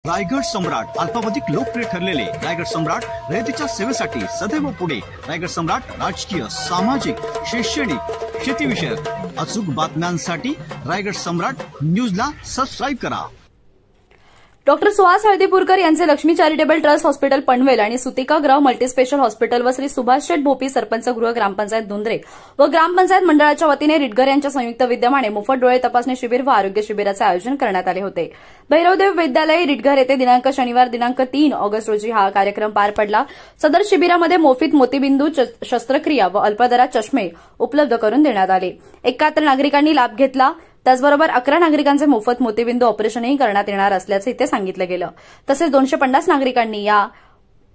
रायगड सम्राट अल्पावधीत लोकप्रिय ठरलेले रायगड सम्राट रयतेच्या सेवेसाठी सदैव पुढे। रायगड सम्राट राजकीय, सामाजिक, शैक्षणिक, शेतीविषयक अचूक बातम्यांसाठी रायगड सम्राट न्यूजला सबस्क्राइब करा। डॉक्टर सुहास हळदीपूरकर यांचे Lakshmi charitable trust hospital Panvel आणि सुतिका ग्रह मल्टीस्पेशल हॉस्पिटल व श्री सुभाष शेठ भोपी सरपंच गृह ग्रामपंचायत धुंद्रे व ग्रामपंचायत मंडळाच्या वतीने रिटगर यांच्या संयुक्त विद्यमाने मोफत डोळे तपासणी शिबिर व आरोग्य शिबिराचे आयोजन करण्यात आले होते। भैरवदेव विद्यालय रिटगर येथे दिनांक शनिवार दिनांक 3 ऑगस्ट रोजी हा कार्यक्रम पार पडला। सदर शिबिरामध्ये मोफत मोतीबिंदू शस्त्रक्रिया व अल्पदरात चष्मे उपलब्ध करून देण्यात आले। 71 नागरिकांनी लाभ घेतला। त्याचबरोबर 11 नागरिकांचे मोफत मोतीबिंदू ऑपरेशनही करण्यात येणार असल्याचे इथे सांगितलं गेलं। तसेच 250 नागरिकांनी या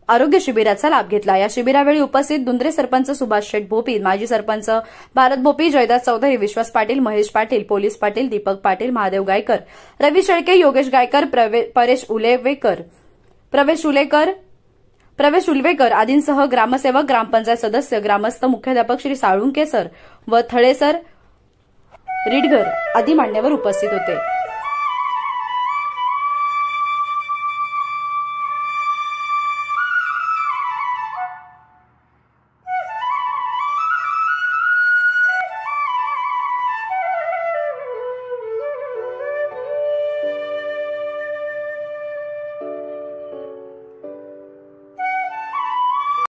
आरोग्य शिबिराचा लाभ घेतला। या शिबिरावेळी उपस्थित धुंद्रे सरपंच सुभाष शेठ भोपी, माजी सरपंच भारत भोपी, जयदास चौधरी, विश्वास पाटील, महेश पाटील, पोलीस पाटील, दीपक पाटील, महादेव गायकर, रवी शेळके, योगेश गायकर, प्रवेश उलवेकर आदींसह ग्रामसेवक, ग्रामपंचायत सदस्य, ग्रामस्थ, मुख्याध्यापक श्री साळुंके सर व थळे सर, रिटगर आदी मान्यवर उपस्थित होते।